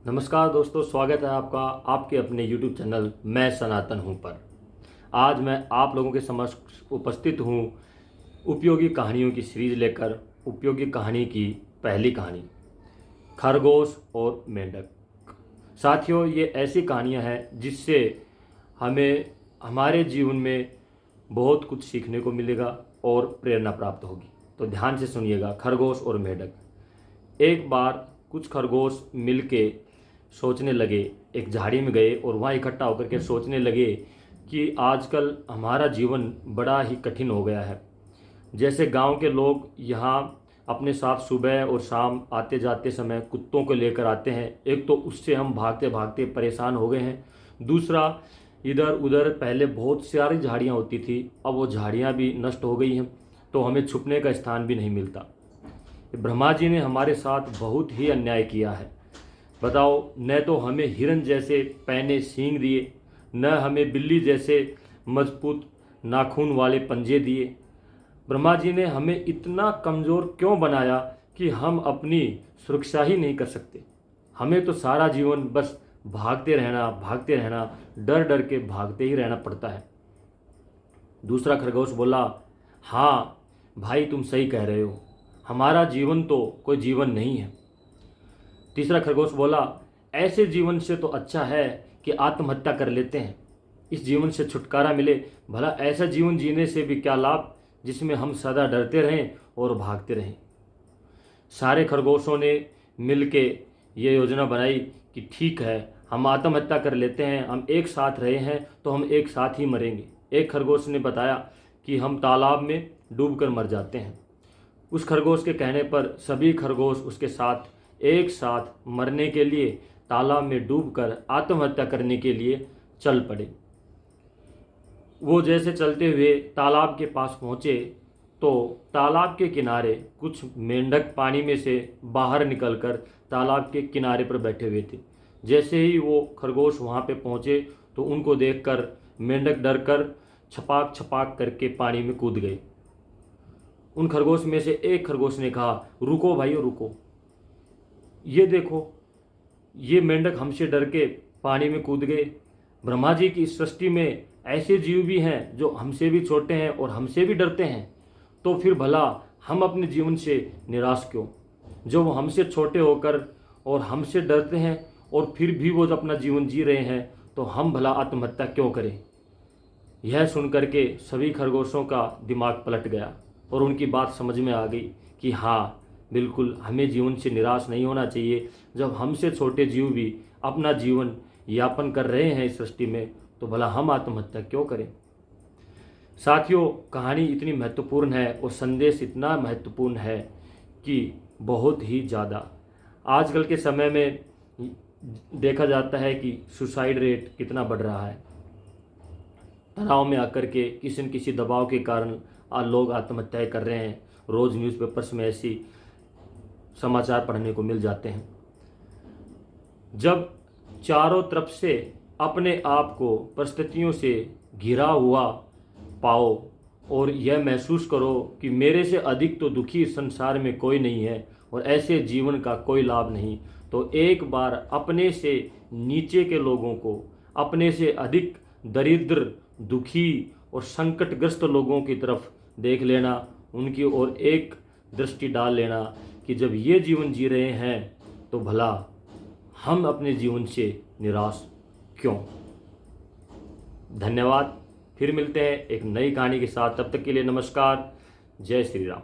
नमस्कार दोस्तों, स्वागत है आपका आपके अपने YouTube चैनल मैं सनातन हूँ पर। आज मैं आप लोगों के समक्ष उपस्थित हूँ उपयोगी कहानियों की सीरीज लेकर। उपयोगी कहानी की पहली कहानी, खरगोश और मेंढक। साथियों, ये ऐसी कहानियाँ हैं जिससे हमें हमारे जीवन में बहुत कुछ सीखने को मिलेगा और प्रेरणा प्राप्त होगी। तो ध्यान से सुनिएगा। खरगोश और मेंढक। एक बार कुछ खरगोश मिलके सोचने लगे, एक झाड़ी में गए और वहाँ इकट्ठा होकर के सोचने लगे कि आजकल हमारा जीवन बड़ा ही कठिन हो गया है। जैसे गांव के लोग यहाँ अपने साथ सुबह और शाम आते जाते समय कुत्तों को लेकर आते हैं, एक तो उससे हम भागते भागते परेशान हो गए हैं। दूसरा, इधर उधर पहले बहुत सारी झाड़ियाँ होती थी, अब वो झाड़ियाँ भी नष्ट हो गई हैं, तो हमें छुपने का स्थान भी नहीं मिलता। ब्रह्मा जी ने हमारे साथ बहुत ही अन्याय किया है। बताओ, न तो हमें हिरन जैसे पैने सींग दिए, न हमें बिल्ली जैसे मजबूत नाखून वाले पंजे दिए। ब्रह्मा जी ने हमें इतना कमज़ोर क्यों बनाया कि हम अपनी सुरक्षा ही नहीं कर सकते। हमें तो सारा जीवन बस भागते रहना, डर डर के भागते ही रहना पड़ता है। दूसरा खरगोश बोला, हाँ भाई, तुम सही कह रहे हो, हमारा जीवन तो कोई जीवन नहीं है। तीसरा खरगोश बोला, ऐसे जीवन से तो अच्छा है कि आत्महत्या कर लेते हैं, इस जीवन से छुटकारा मिले। भला ऐसा जीवन जीने से भी क्या लाभ जिसमें हम सदा डरते रहें और भागते रहें। सारे खरगोशों ने मिलके ये योजना बनाई कि ठीक है, हम आत्महत्या कर लेते हैं, हम एक साथ रहे हैं तो हम एक साथ ही मरेंगे। एक खरगोश ने बताया कि हम तालाब में डूबकर मर जाते हैं। उस खरगोश के कहने पर सभी खरगोश उसके साथ एक साथ मरने के लिए तालाब में डूबकर आत्महत्या करने के लिए चल पड़े। वो जैसे चलते हुए तालाब के पास पहुँचे तो तालाब के किनारे कुछ मेंढक पानी में से बाहर निकलकर तालाब के किनारे पर बैठे हुए थे। जैसे ही वो खरगोश वहाँ पे पहुँचे तो उनको देखकर मेंढक डरकर छपाक छपाक करके पानी में कूद गए। उन खरगोश में से एक खरगोश ने कहा, रुको भाइयों रुको, ये देखो, ये मेंढक हमसे डर के पानी में कूद गए। ब्रह्मा जी की इस सृष्टि में ऐसे जीव भी हैं जो हमसे भी छोटे हैं और हमसे भी डरते हैं, तो फिर भला हम अपने जीवन से निराश क्यों। जो वो हमसे छोटे होकर और हमसे डरते हैं और फिर भी वो अपना जीवन जी रहे हैं, तो हम भला आत्महत्या क्यों करें। यह सुनकर के सभी खरगोशों का दिमाग पलट गया और उनकी बात समझ में आ गई कि हाँ, बिल्कुल हमें जीवन से निराश नहीं होना चाहिए। जब हमसे छोटे जीव भी अपना जीवन यापन कर रहे हैं इस सृष्टि में, तो भला हम आत्महत्या क्यों करें। साथियों, कहानी इतनी महत्वपूर्ण है और संदेश इतना महत्वपूर्ण है कि बहुत ही ज़्यादा आजकल के समय में देखा जाता है कि सुसाइड रेट कितना बढ़ रहा है। तनाव में आकर के किसी न किसी दबाव के कारण लोग आत्महत्याएं कर रहे हैं। रोज़ न्यूज़पेपर्स में ऐसी समाचार पढ़ने को मिल जाते हैं। जब चारों तरफ से अपने आप को परिस्थितियों से घिरा हुआ पाओ और यह महसूस करो कि मेरे से अधिक तो दुखी इस संसार में कोई नहीं है और ऐसे जीवन का कोई लाभ नहीं, तो एक बार अपने से नीचे के लोगों को, अपने से अधिक दरिद्र, दुखी और संकटग्रस्त लोगों की तरफ देख लेना, उनकी ओर एक दृष्टि डाल लेना कि जब ये जीवन जी रहे हैं तो भला हम अपने जीवन से निराश क्यों। धन्यवाद। फिर मिलते हैं एक नई कहानी के साथ। तब तक के लिए नमस्कार। जय श्री राम।